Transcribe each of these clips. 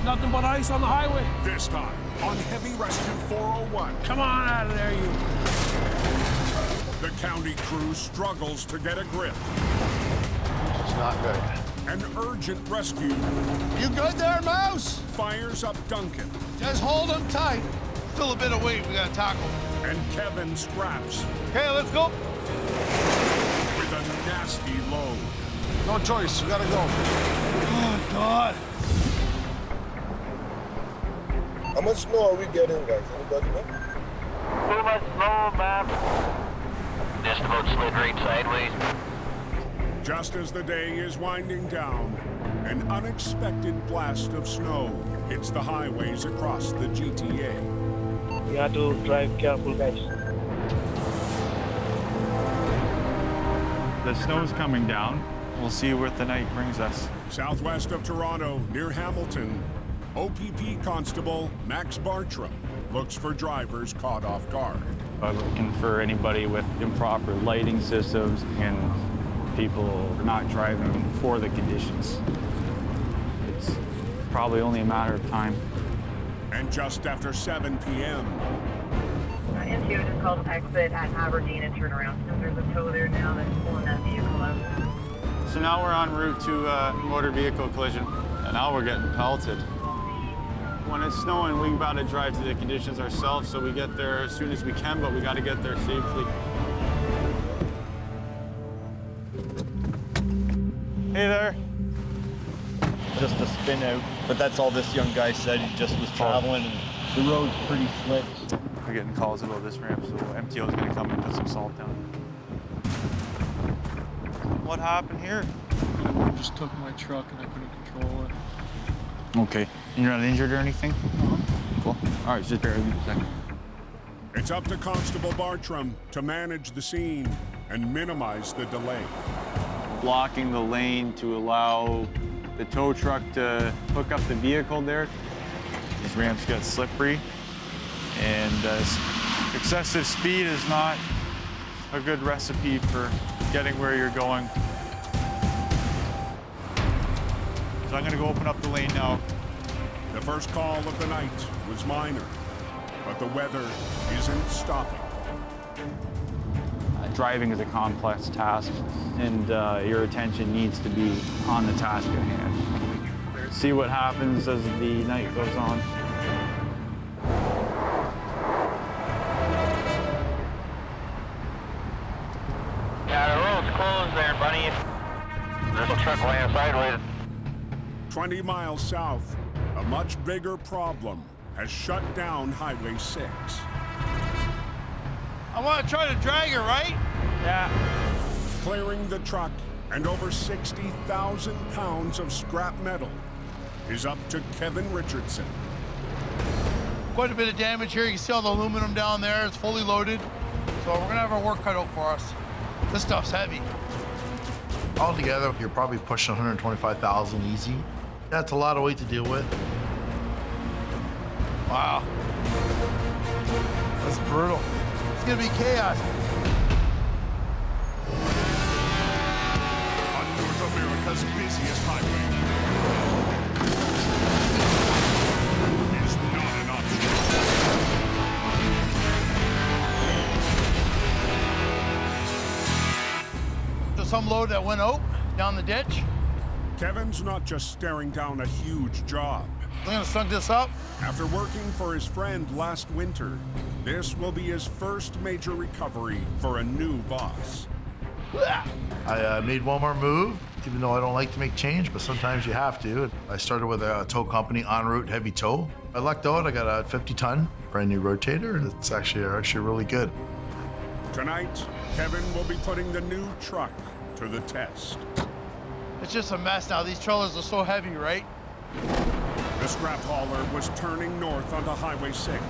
Nothing but ice on the highway. This time, on Heavy Rescue 401. Come on out of there, you. The county crew struggles to get a grip. It's not good. An urgent rescue You good there, Mouse? fires up Duncan, Just hold him tight. Still a bit of weight we gotta tackle. and Kevin scraps Okay, let's go. with a nasty load. No choice, we gotta go. Oh, God. How much snow are we getting, guys? Anybody know? Too much snow, man. Just about slid right sideways. Just as the day is winding down, an unexpected blast of snow hits the highways across the GTA. You have to drive careful, guys. The snow's coming down. We'll see where the night brings us. Southwest of Toronto, near Hamilton, OPP Constable Max Bartram looks for drivers caught off guard. I'm looking for anybody with improper lighting systems and people not driving for the conditions. It's probably only a matter of time. And just after 7 p.m., NCO just called exit at Aberdeen and turn around. So there's a tow there now that's pulling that vehicle out. So now we're en route to a motor vehicle collision, and now we're getting pelted. When it's snowing, we've got to drive to the conditions ourselves, so we get there as soon as we can, but we got to get there safely. Hey there. Just a spin out, but that's all this young guy said. He just was traveling, and the road's pretty slick. We're getting calls about this ramp, so MTO is going to come and put some salt down. What happened here? Someone just took my truck and I couldn't control it. Okay. And you're not injured or anything? Cool. All right, just bear with me a second. it's up to Constable Bartram to manage the scene and minimize the delay. Blocking the lane to allow the tow truck to hook up the vehicle there. These ramps get slippery, and excessive speed is not a good recipe for getting where you're going. So I'm gonna go open up the lane now. The first call of the night was minor, but the weather isn't stopping. Driving is a complex task, and your attention needs to be on the task at hand. See what happens as the night goes on. Yeah, the road's closed there, buddy. There's a truck laying sideways. 20 miles south, a much bigger problem has shut down Highway 6. I want to try to drag her, right? Yeah. Clearing the truck and over 60,000 pounds of scrap metal is up to Kevin Richardson. Quite a bit of damage here. You can see all the aluminum down there. It's fully loaded. So we're going to have our work cut out for us. This stuff's heavy. Altogether, you're probably pushing 125,000 easy. That's a lot of weight to deal with. Wow. That's brutal. It's gonna be chaos. On North America's busiest highway is not an option. Just some load that went out down the ditch. Kevin's not just staring down a huge job. I'm gonna sunk this up. After working for his friend last winter, this will be his first major recovery for a new boss. I made one more move, even though I don't like to make change, but sometimes you have to. I started with a tow company, En Route Heavy Tow. I lucked out, I got a 50-ton brand new rotator, and it's actually really good. Tonight, Kevin will be putting the new truck to the test. It's just a mess now. These trailers are so heavy, right? The scrap hauler was turning north onto Highway 6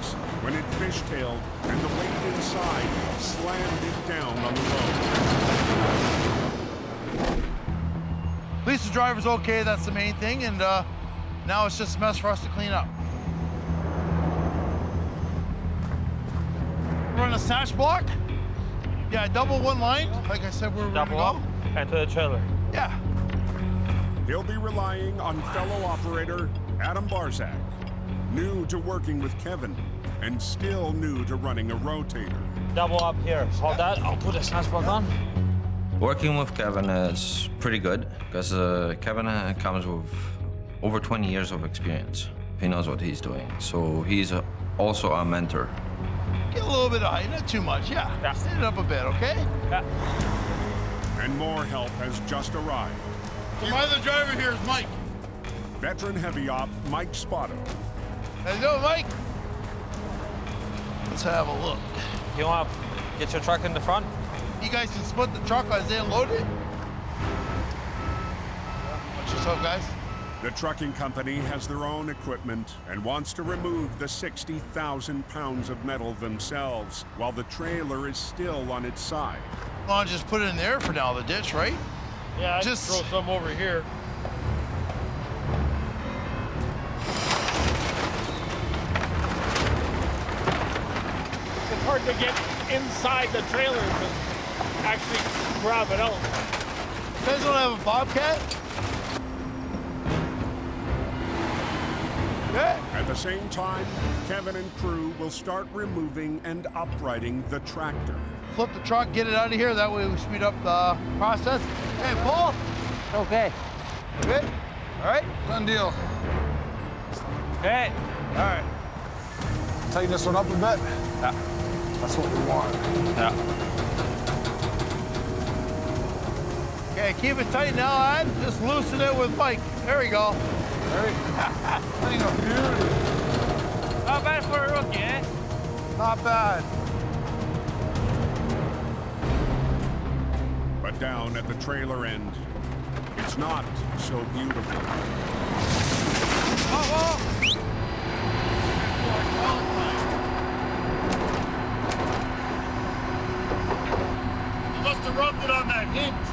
when it fishtailed and the weight inside slammed it down on the road. At least the driver's okay, that's the main thing, and now it's just a mess for us to clean up. Run a snatch block? Yeah, double one line, like I said, we're Double gonna up go. and to the trailer. Yeah. He'll be relying on fellow operator Adam Barzak, new to working with Kevin, and still new to running a rotator. Double up here. Hold that. I'll put a snatchback on. Working with Kevin is pretty good because Kevin comes with over 20 years of experience. He knows what he's doing, so he's also our mentor. Get a little bit of height, not too much, yeah. Stand it up a bit, okay? Yeah. And more help has just arrived. So my other driver here is Mike. Veteran heavy op Mike Spotto. How you doing, Mike? Let's have a look. You want to get your truck in the front? You guys can split the truck as they unload it. Watch yourself, guys. The trucking company has their own equipment and wants to remove the 60,000 pounds of metal themselves while the trailer is still on its side. Come on, just put it in there for now, the ditch, right? Yeah, I just can throw some over here. It's hard to get inside the trailer to actually grab it out. You guys don't have a bobcat? Yeah. At the same time, Kevin and crew will start removing and uprighting the tractor. Flip the truck, get it out of here. That way we speed up the process. Hey, Paul. Okay. Good? All right? Done deal. Hey. All right. Tighten this one up a bit. Yeah. That's what we want. Yeah. Okay, keep it tight now, lad. Just loosen it with Mike. There we go. There we go. Not bad for a rookie, eh? Not bad. But down at the trailer end, it's not so beautiful. Oh, you must have rubbed it on that hinge.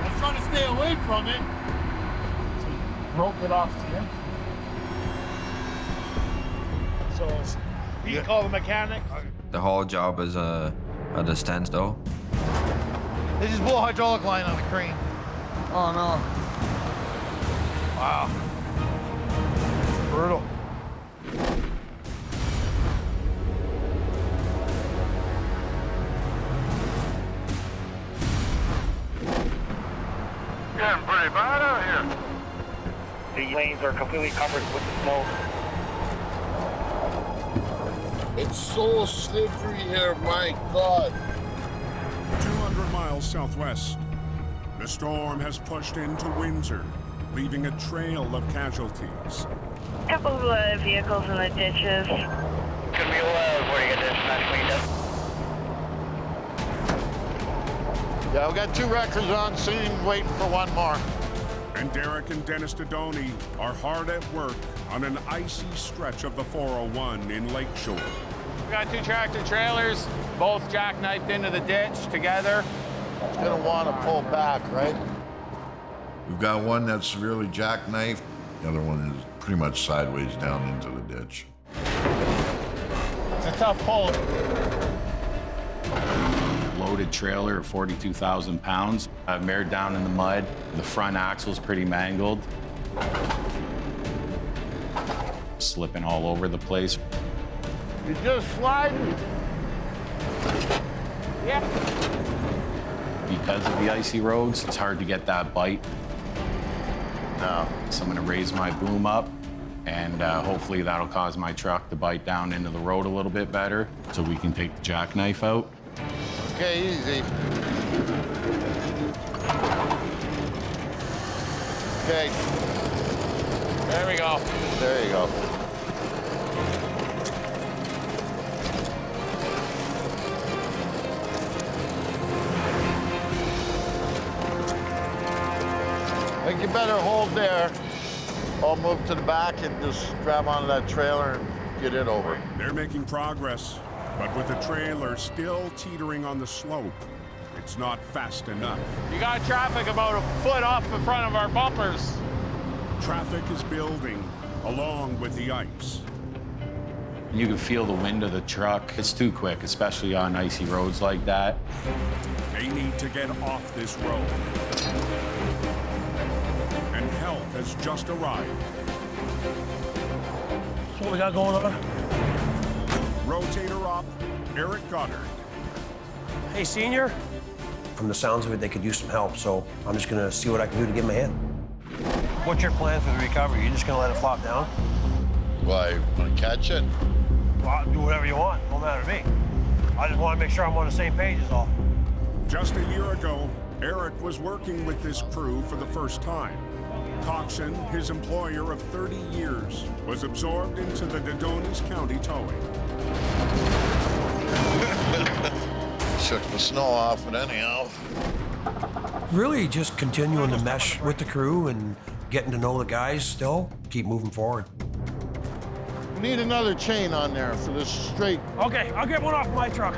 I was trying to stay away from it. Broke it off to you. So you call the mechanic. The whole job is at a standstill. They just blew a hydraulic line on the crane. Oh no. Wow. Brutal. Getting pretty bad out here. The lanes are completely covered with the snow. It's so slippery here, my God. 200 miles southwest, the storm has pushed into Windsor, leaving a trail of casualties. A couple of vehicles in the ditches. Could be low before you get this mess cleaned up. Yeah, we got 2 wreckers on scene, waiting for one more. And Derek and Dennis Dodoni are hard at work on an icy stretch of the 401 in Lakeshore. We got 2 tractor trailers, both jackknifed into the ditch together. It's gonna want to pull back, right? We've got one that's severely jackknifed. The other one is pretty much sideways down into the ditch. It's a tough pull. Loaded trailer of 42,000 pounds. I've mired down in the mud. The front axle's pretty mangled. Slipping all over the place. You're just sliding. Yeah. Because of the icy roads, it's hard to get that bite. So I'm gonna raise my boom up, and hopefully that'll cause my truck to bite down into the road a little bit better so we can take the jackknife out. Okay, easy. Okay. There we go. There you go. I think you better hold there. I'll move to the back and just grab onto that trailer and get it over. They're making progress, but with the trailer still teetering on the slope, it's not fast enough. You got traffic about a foot off the front of our bumpers. Traffic is building along with the ice. You can feel the wind of the truck. It's too quick, especially on icy roads like that. They need to get off this road. And help has has just arrived. That's what we got going on. Rotator op, Eric Goddard. Hey, Senior. From the sounds of it, they could use some help, so I'm just gonna see what I can do to give them a hand. What's your plan for the recovery? You just gonna let it flop down? Why, want to catch it? Well, I'll do whatever you want. No matter to me. I just want to make sure I'm on the same page is all. Just a year ago, Eric was working with this crew for the first time. Coxon, his employer of 30 years, was absorbed into the Dodones County towing. Shook the snow off it anyhow. Really just continuing to mesh with the crew and getting to know the guys still. Keep moving forward. We need another chain on there for this straight. Okay, I'll get one off my truck.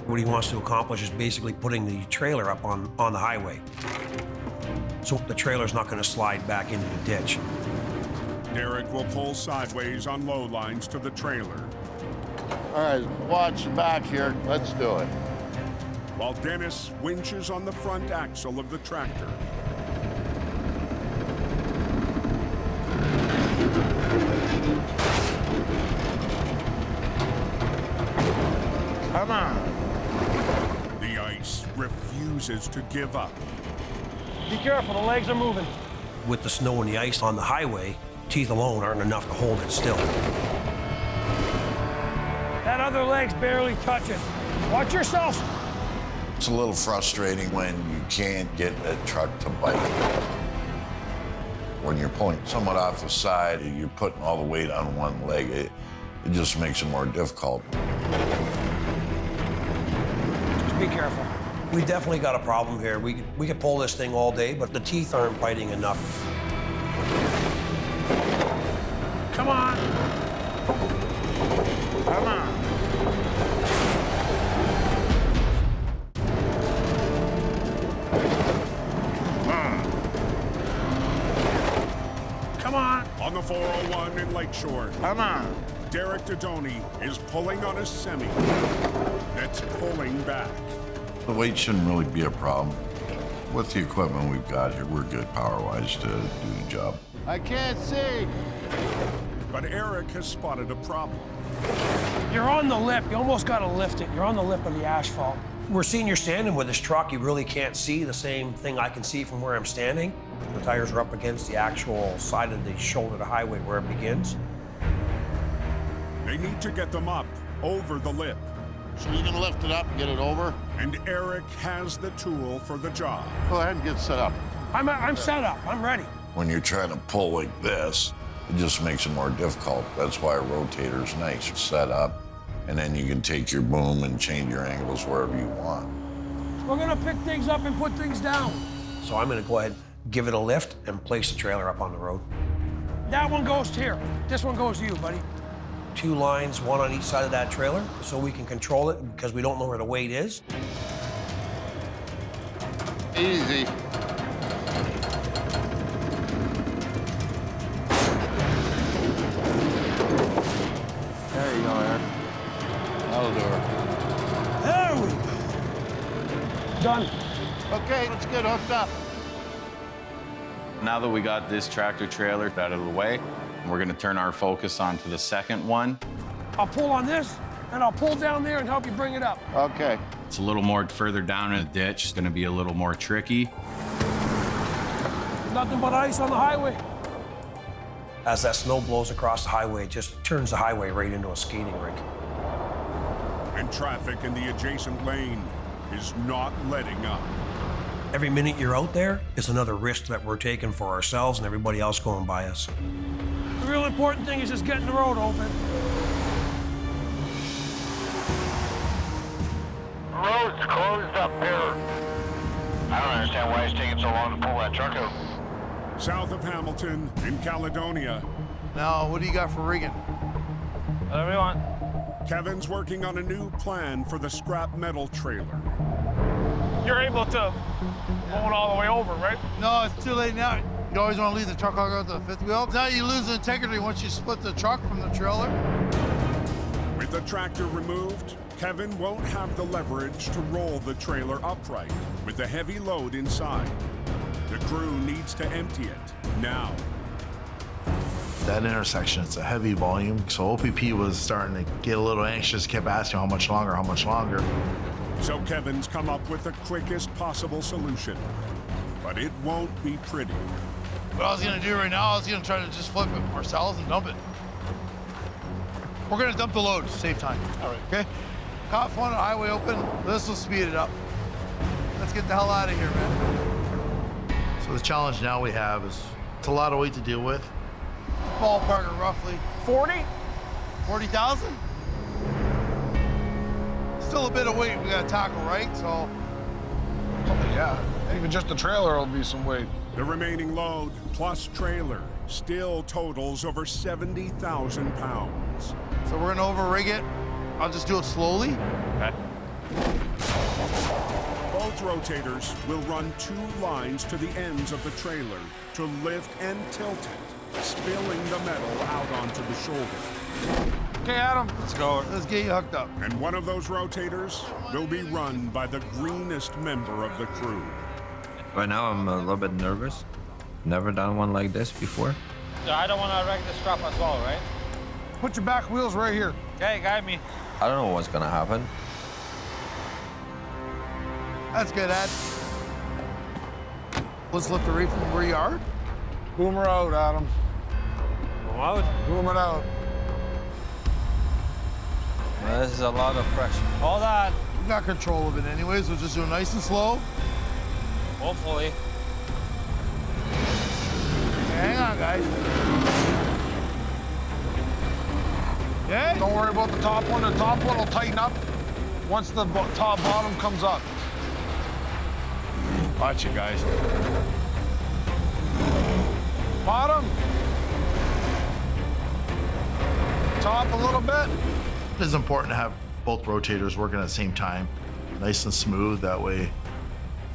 What he wants to accomplish is basically putting the trailer up on the highway. So the trailer's not going to slide back into the ditch. Derek will pull sideways on low lines to the trailer. All right, watch the back here. Let's do it. While Dennis winches on the front axle of the tractor. Come on. The ice refuses to give up. Be careful, the legs are moving. With the snow and the ice on the highway, teeth alone aren't enough to hold it still. That other leg's barely touching. Watch yourself. It's a little frustrating when you can't get a truck to bite. When you're pulling somewhat off the side, you're putting all the weight on one leg. It just makes it more difficult. Just be careful. We definitely got a problem here. We could pull this thing all day, but the teeth aren't biting enough. Come on. Come on. Come on. On the 401 in Lakeshore. Come on. Derek Dodoni is pulling on a semi that's pulling back. The weight shouldn't really be a problem. With the equipment we've got here, we're good power-wise to do the job. I can't see. But Eric has spotted a problem. You're on the lip. You almost got to lift it. You're on the lip of the asphalt. We're seeing you're standing with this truck. You really can't see the same thing I can see from where I'm standing. The tires are up against the actual side of the shoulder of the highway where it begins. They need to get them up over the lip. So you're gonna lift it up and get it over? And Eric has the tool for the job. Go ahead and get set up. I'm set up. I'm ready. When you're trying to pull like this, it just makes it more difficult. That's why a rotator's nice. It's set up, and then you can take your boom and change your angles wherever you want. We're gonna pick things up and put things down. So I'm gonna go ahead, give it a lift, and place the trailer up on the road. That one goes here. This one goes to you, buddy. 2 lines, 1 on each side of that trailer, so we can control it because we don't know where the weight is. Easy. There you go, Eric. That'll do her. There we go. Done. Okay, let's get hooked up. Now that we got this tractor trailer out of the way, we're gonna turn our focus onto the second one. I'll pull on this, and I'll pull down there and help you bring it up. Okay. It's a little more further down in the ditch. It's gonna be a little more tricky. Nothing but ice on the highway. As that snow blows across the highway, it just turns the highway right into a skating rink. And traffic in the adjacent lane is not letting up. Every minute you're out there is another risk that we're taking for ourselves and everybody else going by us. The real important thing is just getting the road open. Road's closed up here. I don't understand why it's taking so long to pull that truck out. South of Hamilton, in Caledonia. Now, what do you got for rigging? Whatever you want. Kevin's working on a new plan for the scrap metal trailer. You're able to pull it all the way over, right? No, it's too late now. You always want to leave the truck all out to the fifth wheel. Now you lose the integrity once you split the truck from the trailer. With the tractor removed, Kevin won't have the leverage to roll the trailer upright with the heavy load inside. The crew needs to empty it now. That intersection, it's a heavy volume, so OPP was starting to get a little anxious, kept asking how much longer, how much longer. So Kevin's come up with the quickest possible solution, but it won't be pretty. What I was gonna do right now, I was gonna try to just flip it ourselves and dump it. We're gonna dump the load to save time. All right. Okay? Cops want a highway open, this will speed it up. Let's get the hell out of here, man. So the challenge now we have is, it's a lot of weight to deal with. Ballpark of roughly 40? 40,000? Still a bit of weight we gotta tackle, right? So. Oh, yeah, even just the trailer will be some weight. The remaining load plus trailer still totals over 70,000 pounds. So we're gonna over-rig it. I'll just do it slowly. Okay. Both rotators will run 2 lines to the ends of the trailer to lift and tilt it, spilling the metal out onto the shoulder. Okay, Adam, let's go. Let's get you hooked up. And one of those rotators will be run by the greenest member of the crew. Right now, I'm a little bit nervous. Never done one like this before. So I don't want to wreck the strap as well, right? Put your back wheels right here. Okay, guide me. I don't know what's gonna happen. That's good, Ed. Let's lift the reef from where you are. Boom her out, Adam. Boom out? Boom it out. This is a lot of pressure. Hold on. We got control of it anyways. We'll just do it nice and slow. Hopefully. Hang on, guys. Yeah? Don't worry about the top one. The top one will tighten up once the top bottom comes up. Watch it, guys. Bottom. Top a little bit. It's important to have both rotators working at the same time, nice and smooth. That way,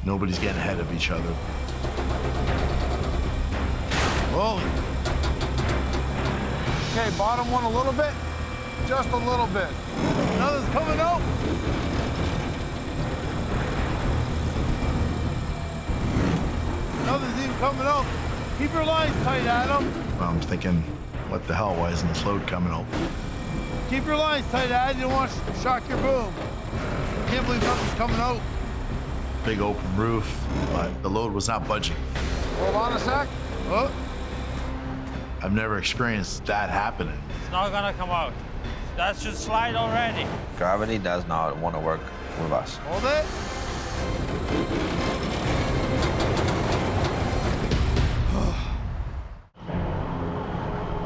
nobody's getting ahead of each other. Whoa. Okay, bottom one a little bit. Just a little bit. Another's coming out. Another's even coming out. Keep your lines tight, Adam. I'm thinking, what the hell, why isn't this load coming out? Keep your lines tight, Ad. You don't want to shock your boom. Can't believe nothing's coming out. Big open roof, but the load was not budging. Hold on a sec. Oh. I've never experienced that happening. It's not gonna come out. That should slide already. Gravity does not want to work with us. Hold it.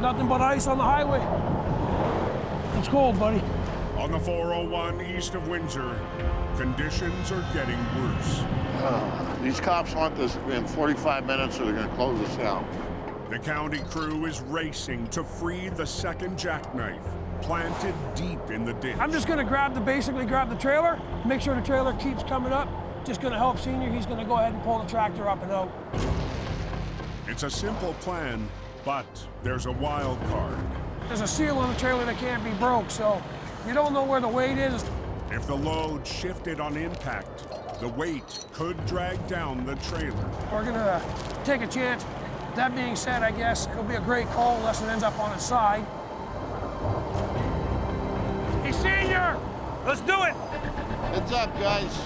Nothing but ice on the highway. It's cold, buddy. On the 401 east of Windsor, conditions are getting worse. These cops want this in 45 minutes or they're going to close us down. The county crew is racing to free the second jackknife, planted deep in the ditch. I'm just gonna basically grab the trailer, make sure the trailer keeps coming up. Just gonna help Senior. He's gonna go ahead and pull the tractor up and out. It's a simple plan, but there's a wild card. There's a seal on the trailer that can't be broke, so you don't know where the weight is. If the load shifted on impact, the weight could drag down the trailer. We're gonna take a chance. That being said, I guess it'll be a great call unless it ends up on its side. Hey, Senior! Let's do it! Heads up, guys.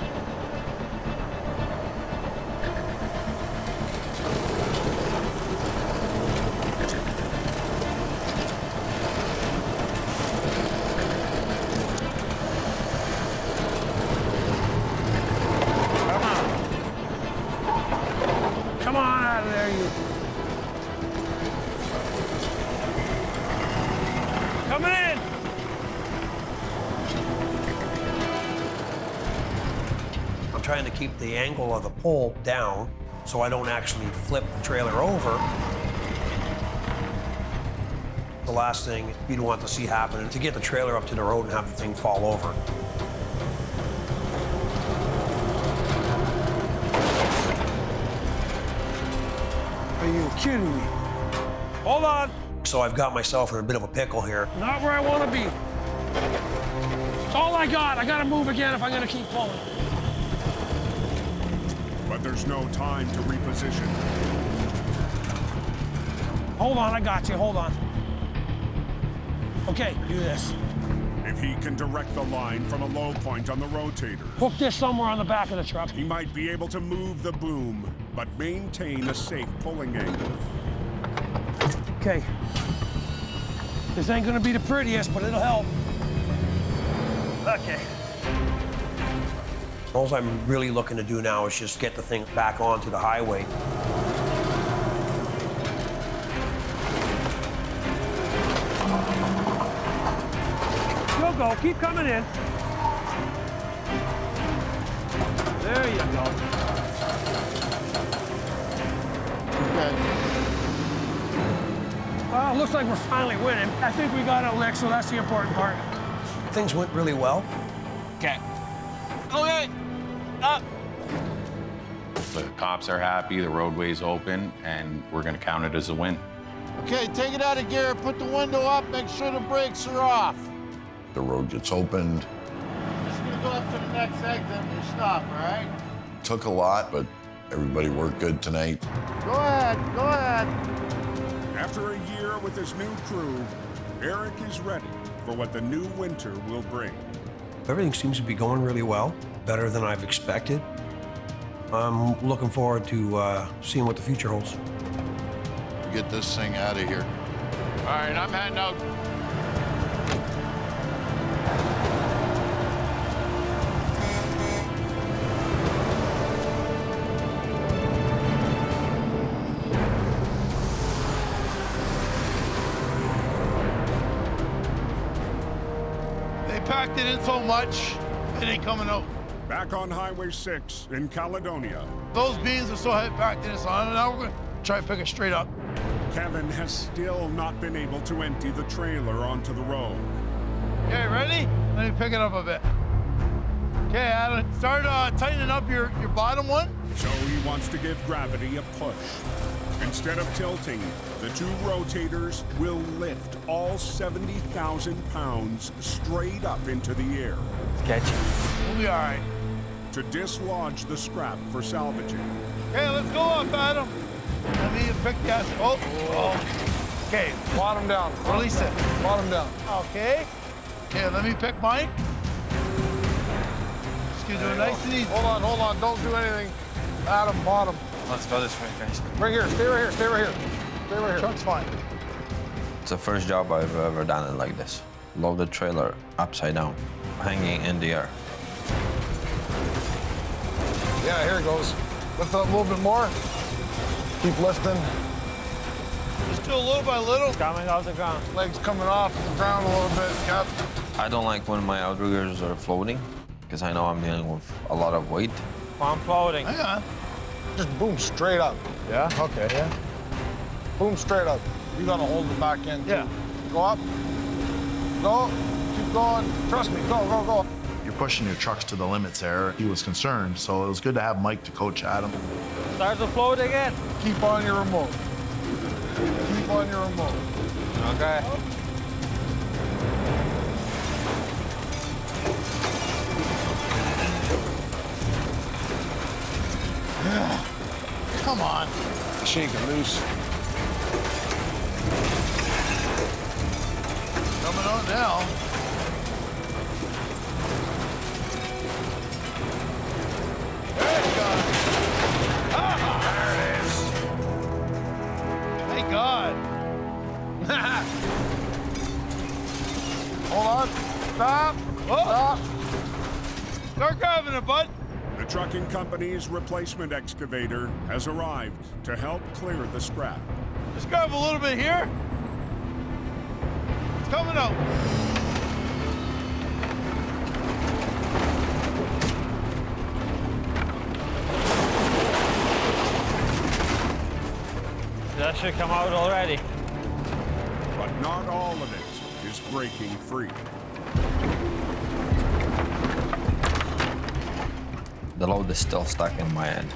Come on out of there, you. Coming in! I'm trying to keep the angle of the pole down so I don't actually flip the trailer over. The last thing you'd want to see happen is to get the trailer up to the road and have the thing fall over. Are you kidding me? Hold on. So I've got myself in a bit of a pickle here. Not where I want to be. It's all I got. I got to move again if I'm going to keep pulling. But there's no time to reposition. Hold on, I got you. Hold on. Okay, do this. If he can direct the line from a low point on the rotator, Hook this somewhere on the back of the truck. he might be able to move the boom, but maintain a safe pulling angle. Okay. This ain't gonna be the prettiest, but it'll help. Okay. All I'm really looking to do now is just get the thing back onto the highway. You'll go, keep coming in. There you go. Well, looks like we're finally winning. I think we got it licked, so that's the important part. Things went really well. Okay. Okay. Up. The cops are happy, the roadway's open, and we're gonna count it as a win. Okay, take it out of gear, put the window up, make sure the brakes are off. The road gets opened. Just gonna go up to the next exit and you stop, all right? Took a lot, but everybody worked good tonight. Go ahead, go ahead. After a year with his new crew, Eric is ready for what the new winter will bring. Everything seems to be going really well, better than I've expected. I'm looking forward to seeing what the future holds. Get this thing out of here. All right, I'm heading out. They packed it in so much, it ain't coming out. Back on Highway 6 in Caledonia, Those beans are so heavy packed in, so now we're gonna try to pick it straight up. Kevin has still not been able to empty the trailer onto the road. Okay, ready? Let me pick it up a bit. Okay, Adam, start tightening up your bottom one. So he wants to give gravity a push. Instead of tilting, the two rotators will lift all 70,000 pounds straight up into the air. Sketchy. We'll be all right. To dislodge the scrap for salvaging. Okay, let's go up, Adam. Let me pick the ass. Oh. Okay, Bottom down. release it. Bottom down. Okay. Okay, let me pick mine. Just gonna do it nice and easy. Hold on. Don't do anything. Adam, bottom. Let's go this way, guys. Right here. Stay right here. Stay right here. Stay right here. Truck's fine. It's the first job I've ever done it like this. Load the trailer upside down, hanging in the air. Yeah, here it goes. Lift it up a little bit more. Keep lifting. Just do a little by little. Coming off the ground. Legs coming off the ground a little bit. Yep. I don't like when my outriggers are floating because I know I'm dealing with a lot of weight. I'm floating. Hang on. Just boom straight up. Yeah? Okay, yeah. Boom straight up. You gotta hold the back end too. Yeah. Go up. Go. Keep going. Trust me. Go. You're pushing your trucks to the limits there. He was concerned, so it was good to have Mike to coach Adam. Start to float again. Keep on your remote. Keep on your remote. Okay. Come on. Shake it loose. Coming out now. There it goes. There it is. Thank God. Hold on. Stop. Stop. Start grabbing it, bud. The trucking company's replacement excavator has arrived to help clear the scrap. Just grab a little bit here. It's coming out. That should come out already. But not all of it is breaking free. The load is still stuck in my end.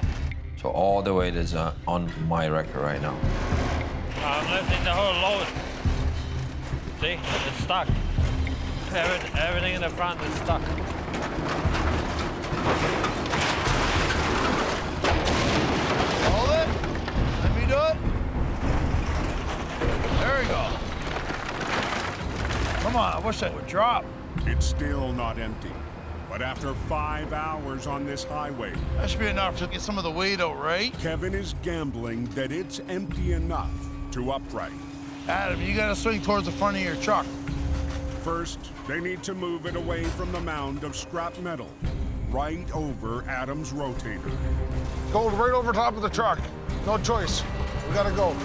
So all the weight is on my wrecker right now. I'm lifting the whole load. See, it's stuck. Everything in the front is stuck. Hold it. Let me do it. There we go. Come on, I wish I would drop. It's still not empty. But after 5 hours on this highway, That should be enough to get some of the weight out, right? Kevin is gambling that it's empty enough to upright. Adam, you gotta swing towards the front of your truck. First, they need to move it away from the mound of scrap metal, right over Adam's rotator. Go right over top of the truck. No choice. We gotta go.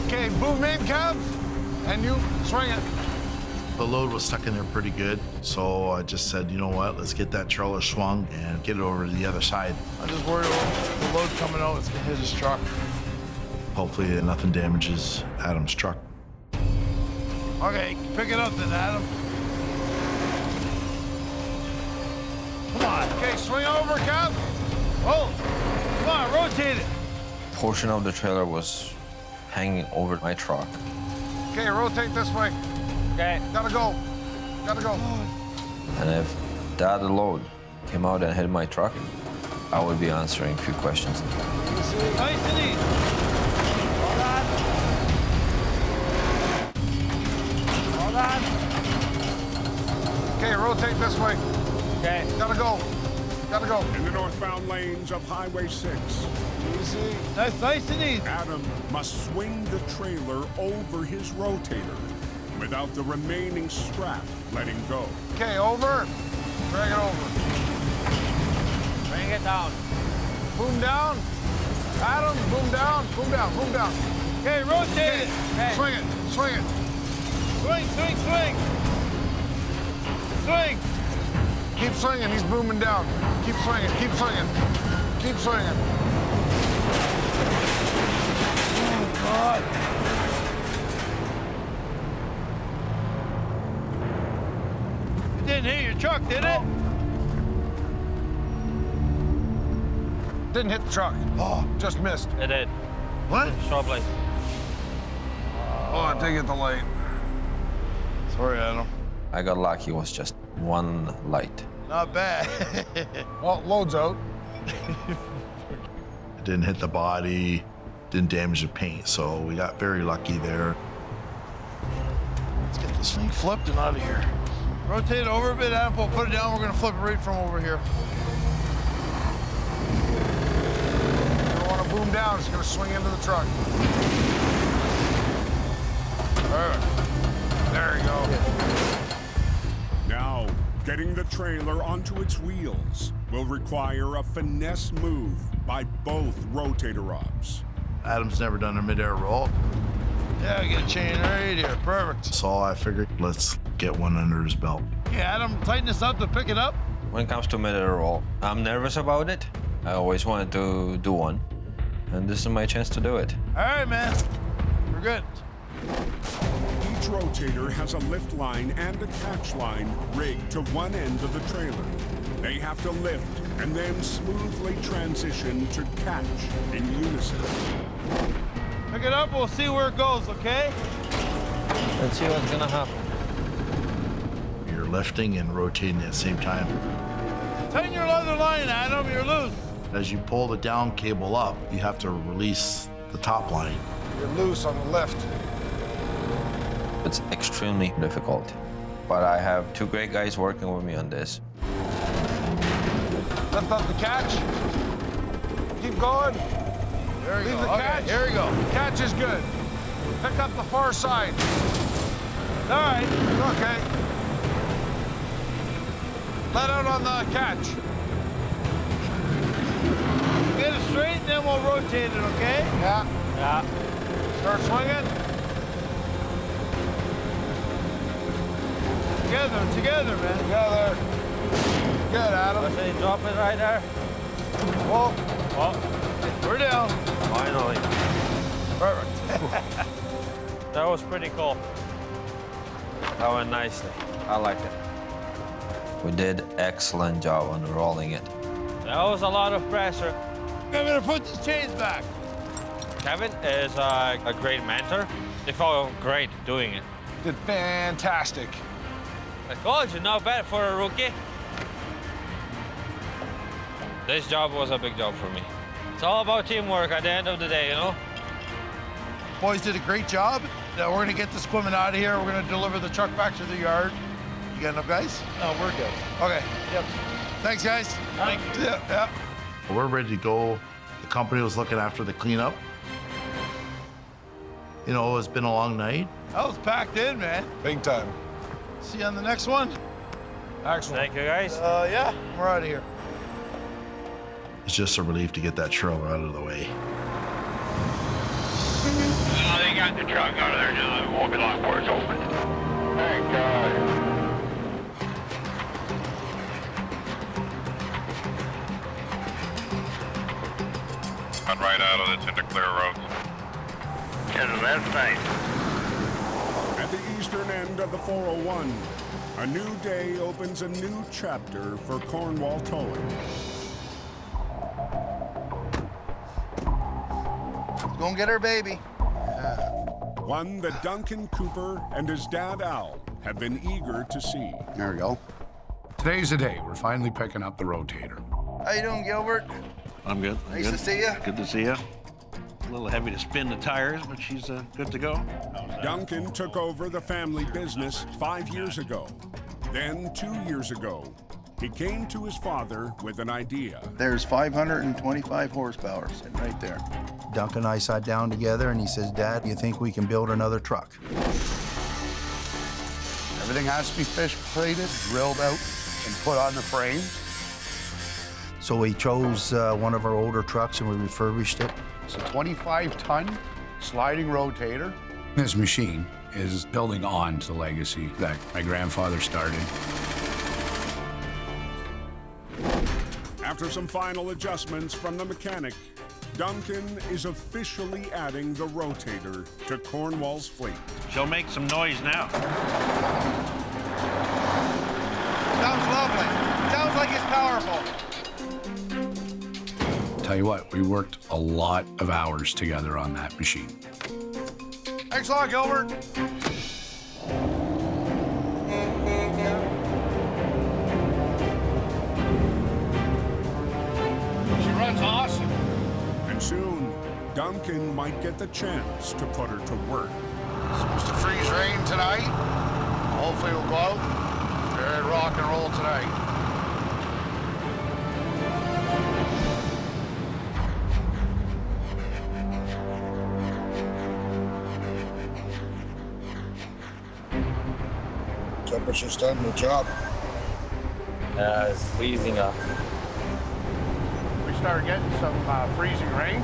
Okay, boom in, Kev. And you swing it. The load was stuck in there pretty good, so I just said, you know what, let's get that trailer swung and get it over to the other side. I'm just worried about the load coming out. It's gonna hit his truck. Hopefully nothing damages Adam's truck. Okay, pick it up then, Adam. Come on. Okay, swing over, Kev. Oh, come on, rotate it. A portion of the trailer was hanging over my truck. Okay, rotate this way. Okay. Gotta go. Gotta go. And if that load came out and hit my truck, I would be answering a few questions. Nice and easy. Hold on. Okay, rotate this way. Okay. Gotta go. Gotta go. In the northbound lanes of Highway 6, Easy. Nice and easy. Adam must swing the trailer over his rotator without the remaining strap letting go. Okay, over. Drag it over. Bring it down. Boom down. Adam, boom down. Boom down. Boom down. Okay, rotate it. Okay. Swing it. Swing it. Swing, swing, swing. Swing. Keep swinging. He's booming down. Keep swinging. Keep swinging. Keep swinging. Oh, God. It didn't hit your truck, did it? Didn't hit the truck. Oh, just missed. It did. What? Short blade. Oh, I did get the light. Sorry, Adam. I got lucky, it was just one light. Not bad. Well, load's out. It didn't hit the body, didn't damage the paint, so we got very lucky there. Let's get this thing flipped and out of here. Rotate it over a bit, Adam. We'll put it down. We're gonna flip it right from over here. You don't want to boom down. It's going to swing into the truck. Perfect. There you go. Now, getting the trailer onto its wheels will require a finesse move by both rotator ops. Adam's never done a mid-air roll, Yeah, get a chain right here. Perfect. so I figured let's get one under his belt. Okay, Adam, tighten this up to pick it up. When it comes to mid-air roll, I'm nervous about it. I always wanted to do one, and this is my chance to do it. All right, man. We're good. Each rotator has a lift line and a catch line rigged to one end of the trailer. They have to lift and then smoothly transition to catch in unison. Pick it up. We'll see where it goes, okay? Let's see what's gonna happen. You're lifting and rotating at the same time. Tighten your leather line, Adam. You're loose. As you pull the down cable up, you have to release the top line. You're loose on the lift. It's extremely difficult, but I have two great guys working with me on this. Lift up the catch. Keep going. There you Leave go. the Okay, catch. here we go. Catch is good. Pick up the far side. All right. Okay. Let out on the catch. Get it straight, then we'll rotate it, okay? Yeah. Yeah. Start swinging. Together, man. Together. Good, Adam. Let's say drop it right there. Whoa. Oh, We're down. finally. Perfect. That was pretty cool. That went nicely. I like it. We did excellent job on rolling it. That was a lot of pressure. I'm gonna put the chains back. Kevin is a great mentor. They felt great doing it. Did fantastic. I told you, not bad for a rookie. This job was a big job for me. It's all about teamwork at the end of the day, you know? Boys did a great job. Now we're gonna get this equipment out of here. We're gonna deliver the truck back to the yard. You got enough guys? No, we're good. Okay. Yep. Thanks, guys. Yeah. We're ready to go. The company was looking after the cleanup. You know, it's been a long night. That was packed in, man. Big time. See you on the next one. Excellent. Thank you, guys. Yeah, we're out of here. It's just a relief to get that trailer out of the way. Oh, they got the truck out of there now. It won't be long before it's open. Thank God. Cut right out of this into clear roads. Yeah, that's nice. At the eastern end of the 401, a new day opens a new chapter for Cornwall Towing. Go and get her baby. One that Duncan Cooper and his dad Al have been eager to see. There we go. Today's the day. We're finally picking up the rotator. How you doing, Gilbert? I'm good. Nice to see you. Good to see you. A little heavy to spin the tires, but she's good to go. Duncan took over the family business 5 years ago. Then 2 years ago, he came to his father with an idea. There's 525 horsepower sitting right there. Duncan and I sat down together and he says, Dad, you think we can build another truck? Everything has to be fish plated, drilled out, and put on the frame. So we chose one of our older trucks and we refurbished it. It's a 25-ton sliding rotator. This machine is building on to the legacy that my grandfather started. After some final adjustments from the mechanic, Duncan is officially adding the rotator to Cornwall's fleet. She'll make some noise now. Sounds lovely. Sounds like it's powerful. Tell you what, we worked a lot of hours together on that machine. Thanks a lot, Gilbert. She runs awesome. And soon, Duncan might get the chance to put her to work. Supposed to freeze rain tonight. Hopefully we'll go out. Very rock and roll tonight. Temperature's starting to drop. It's freezing up. We started getting some freezing rain,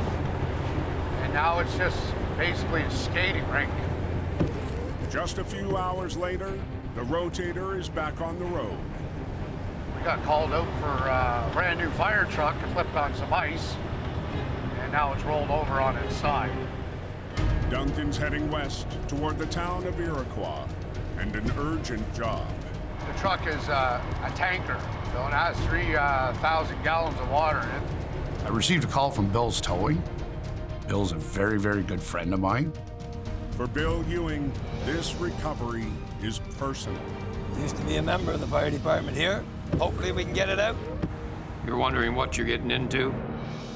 and now it's just basically a skating rink. Just a few hours later, the rotator is back on the road. We got called out for a brand new fire truck. It flipped on some ice, and now it's rolled over on its side. Duncan's heading west toward the town of Iroquois, and an urgent job. The truck is a tanker, so it has 3,000 gallons of water in it. I received a call from Bill's Towing. Bill's a very, very good friend of mine. For Bill Ewing, this recovery is personal. Used to be a member of the fire department here. Hopefully we can get it out. You're wondering what you're getting into?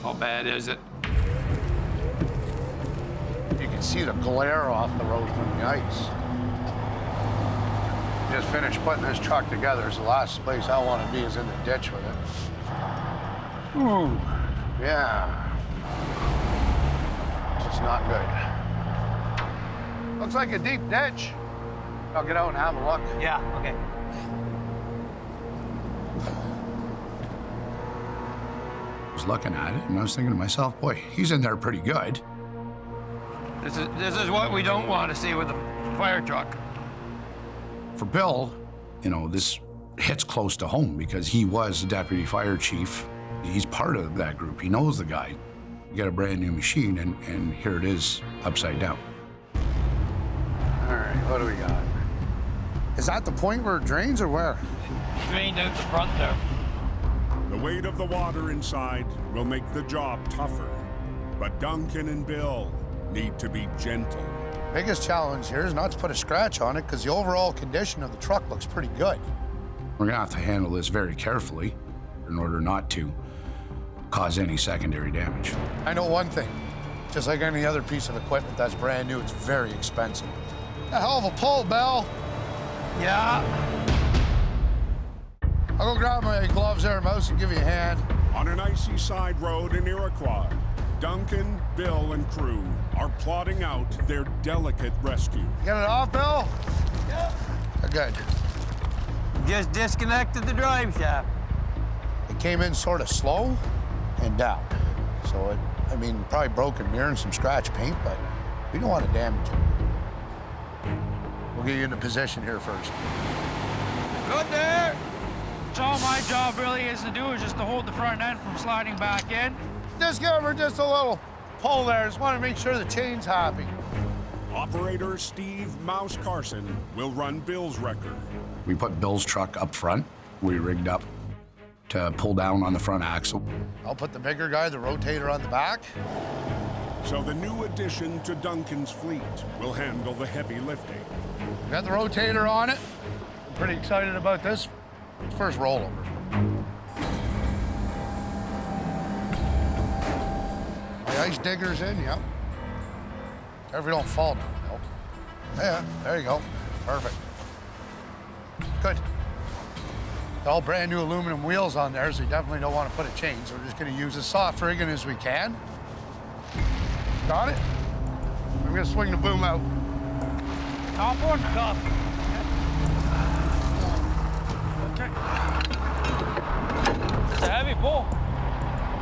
How bad is it? You can see the glare off the road from the ice. Just finished putting this truck together. It's the last place I want to be is in the ditch with it. Ooh, yeah. It's not good. Looks like a deep ditch. I'll get out and have a look. Yeah, okay. I was looking at it and I was thinking to myself, boy, he's in there pretty good. This is what we don't want to see with a fire truck. For Bill, you know, this hits close to home because he was the deputy fire chief. He's part of that group. He knows the guy. You get a brand new machine and here it is upside down. All right, what do we got? Is that the point where it drains or where? Drained out the front there. The weight of the water inside will make the job tougher, but Duncan and Bill need to be gentle. Biggest challenge here is not to put a scratch on it because the overall condition of the truck looks pretty good. We're gonna have to handle this very carefully in order not to cause any secondary damage. I know one thing. Just like any other piece of equipment that's brand new, it's very expensive. A hell of a pull, Bell. Yeah. I'll go grab my gloves there, Mouse, and give you a hand. On an icy side road in Iroquois, Duncan, Bill, and crew are plotting out their delicate rescue. Get it off, Bill? Yeah. Good. Just disconnected the drive shaft. It came in sort of slow and down. So it, I mean, probably broken mirror and some scratch paint, but we don't want to damage it. We'll get you into position here first. Good there. So all my job really is to do is just to hold the front end from sliding back in. Just give her just a little pull there. Just want to make sure the chain's happy. Operator Steve Mouse Carson will run Bill's wrecker. We put Bill's truck up front. We rigged up to pull down on the front axle. I'll put the bigger guy, the rotator, on the back. So the new addition to Duncan's fleet will handle the heavy lifting. We got the rotator on it. I'm pretty excited about this. First rollover. The ice digger's in, yep. If we don't fall down, no. Yeah, there you go. Perfect. Good. All brand new aluminum wheels on there, so you definitely don't want to put a chain, so we're just going to use as soft rigging as we can. Got it? I'm going to swing the boom out. Top one, top. Okay. It's a heavy pull.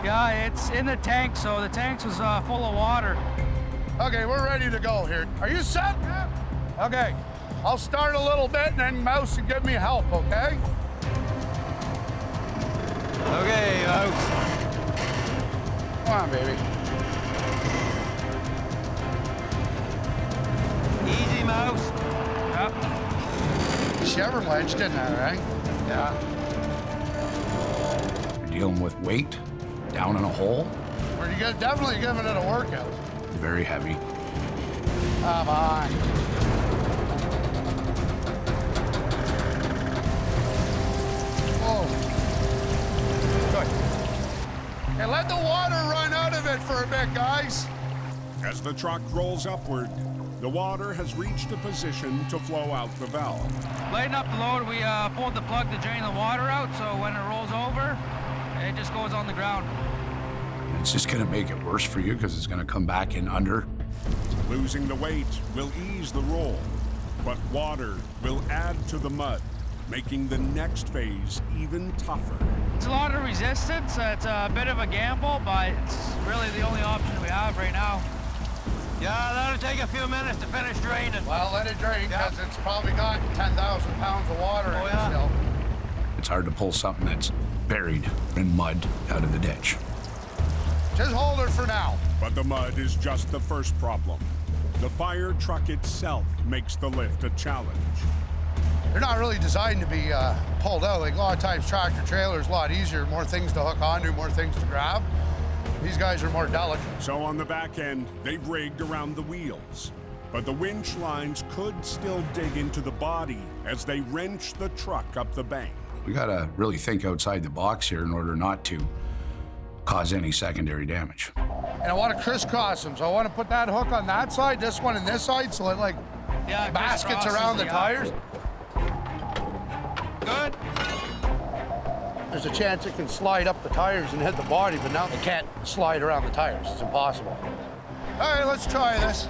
Yeah, it's in the tank, so the tank was full of water. Okay, we're ready to go here. Are you set? Yeah. Okay. I'll start a little bit, and then Mouse can give me help, okay? Okay, Mouse. Come on, baby. Easy, Mouse. Yep. Chevrolet, didn't I, right? Yeah. We're dealing with weight down in a hole. We're definitely giving it a workout. Very heavy. Come on. Whoa. Good. Hey, let the water run out of it for a bit, guys. As the truck rolls upward, the water has reached a position to flow out the valve. Lighting up the load, we pulled the plug to drain the water out, so when it rolls over, it just goes on the ground. It's just gonna make it worse for you because it's gonna come back in under. Losing the weight will ease the roll, but water will add to the mud, making the next phase even tougher. It's a lot of resistance. It's a bit of a gamble, but it's really the only option we have right now. Yeah, that'll take a few minutes to finish draining. Well, let it drain, because it's probably got 10,000 pounds of water in it still. It's hard to pull something that's buried in mud out of the ditch. Just hold her for now. But the mud is just the first problem. The fire truck itself makes the lift a challenge. They're not really designed to be pulled out. Like a lot of times tractor trailers, a lot easier, more things to hook onto, more things to grab. These guys are more delicate. So on the back end, they've rigged around the wheels. But the winch lines could still dig into the body as they wrench the truck up the bank. We gotta really think outside the box here in order not to cause any secondary damage. And I want to crisscross them, so I want to put that hook on that side, this one on this side, so it like baskets around the tires. Good. There's a chance it can slide up the tires and hit the body, but now it can't slide around the tires. It's impossible. All right, let's try this.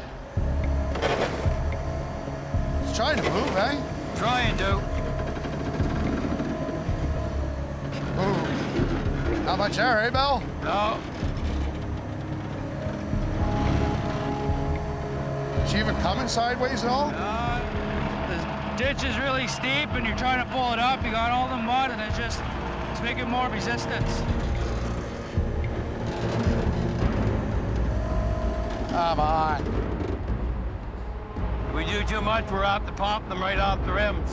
It's trying to move, eh? Trying to. Ooh. Not much there, eh, Bill? No. Is she even coming sideways at all? The ditch is really steep, and you're trying to pull it up. You got all the mud, and it's making more resistance. Come on. If we do too much, we're apt to pop them right off the rims.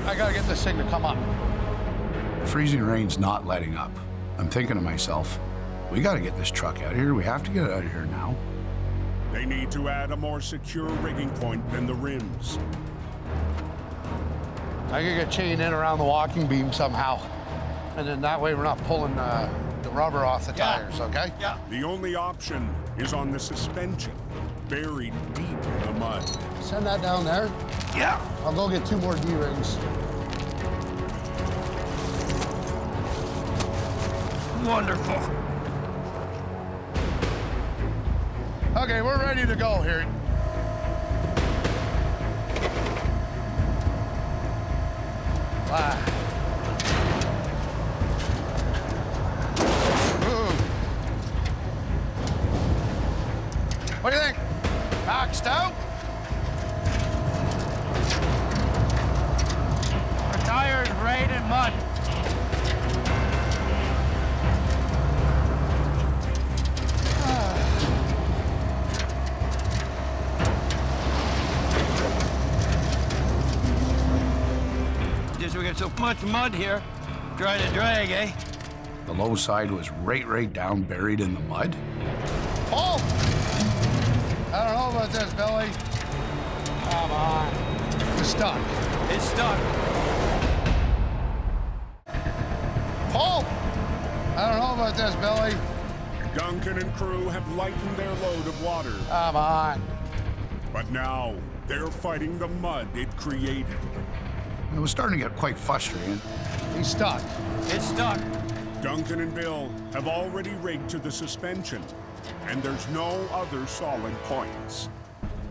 I gotta get this thing to come up. The freezing rain's not letting up. I'm thinking to myself, we gotta get this truck out of here. We have to get it out of here now. They need to add a more secure rigging point than the rims. I could get chain in around the walking beam somehow. And then that way we're not pulling the rubber off the tires, okay? Yeah. The only option is on the suspension, buried deep in the mud. Send that down there. Yeah. I'll go get 2 more D-rings. Wonderful. Okay, we're ready to go here. Wow. What do you think? Maxed out? Our tires right in mud. Just we got so much mud here. Try to drag, eh? The low side was right down, buried in the mud. Oh! I don't know about this, Billy. Come on. It's stuck. It's stuck. Paul! I don't know about this, Billy. Duncan and crew have lightened their load of water. Come on. But now, they're fighting the mud it created. It was starting to get quite frustrating. He's stuck. It's stuck. Duncan and Bill have already rigged to the suspension, and there's no other solid points.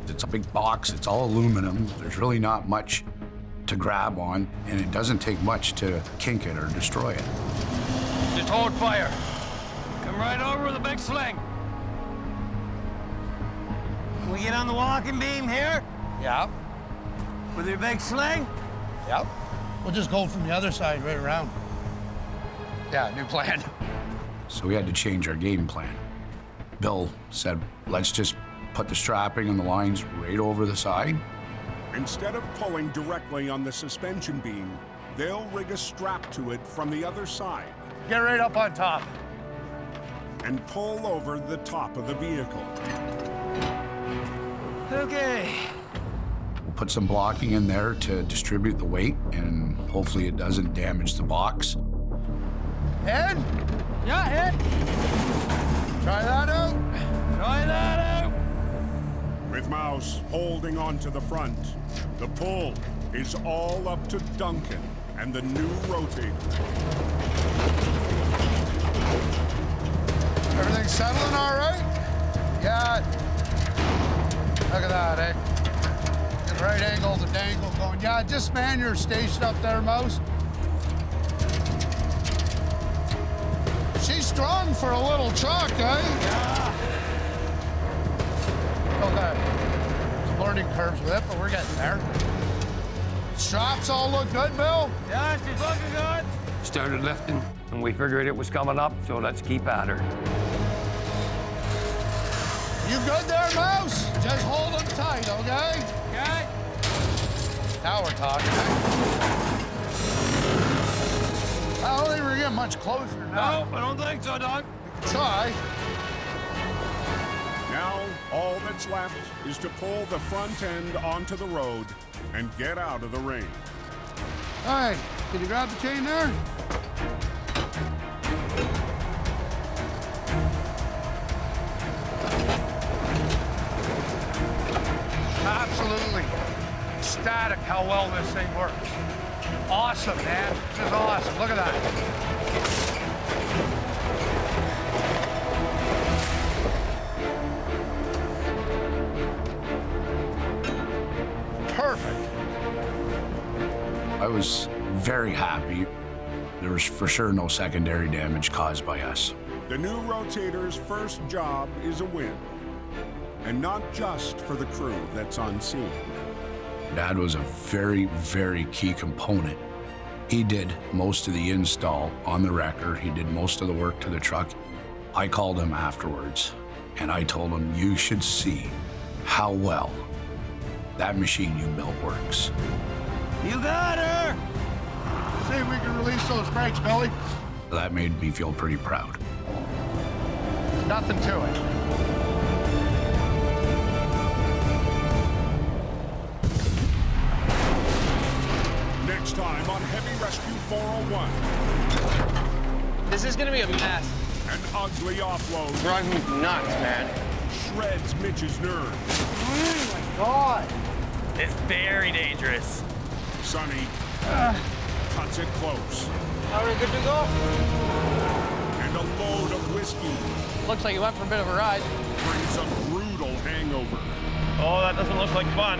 It's a big box, it's all aluminum. There's really not much to grab on, and it doesn't take much to kink it or destroy it. Just hold fire. Come right over with a big sling. Can we get on the walking beam here? Yeah. With your big sling? Yep. We'll just go from the other side right around. Yeah, new plan. So we had to change our game plan. Bill said, let's just put the strapping and the lines right over the side. Instead of pulling directly on the suspension beam, they'll rig a strap to it from the other side. Get right up on top. And pull over the top of the vehicle. Okay. We'll put some blocking in there to distribute the weight, and hopefully it doesn't damage the box. Ed? Yeah, Ed. Try that out. Try that out. With Mouse holding onto the front, the pull is all up to Duncan and the new rotator. Everything settling all right? Yeah. Look at that, eh? Get right angle to dangle going. Yeah, just man your station up there, Mouse. She's strong for a little truck, eh? Yeah. Okay. Some learning curves with it, but we're getting there. Straps all look good, Bill? Yeah, she's looking good. Started lifting, and we figured it was coming up, so let's keep at her. You good there, Mouse? Just hold them tight, okay? Okay. Now we're talking. I don't think we're getting much closer now. No, I don't think so, Doc. Try. Now, all that's left is to pull the front end onto the road and get out of the rain. Hey, can you grab the chain there? Absolutely ecstatic how well this thing works. Awesome, man. This is awesome. Look at that. Perfect. I was very happy. There was for sure no secondary damage caused by us. The new rotator's first job is a win. And not just for the crew that's on scene. Dad was a very, very key component. He did most of the install on the wrecker. He did most of the work to the truck. I called him afterwards, and I told him, you should see how well that machine you built works. You got her! See if we can release those brakes, Billy. That made me feel pretty proud. Nothing to it. Next time on Heavy Rescue 401. This is gonna be a mess. An ugly offload. Drives me nuts, man. Shreds Mitch's nerve. Oh my God. It's very dangerous. Sonny cuts it close. Are we good to go? And a load of whiskey Looks like you went for a bit of a ride. brings a brutal hangover. Oh, that doesn't look like fun.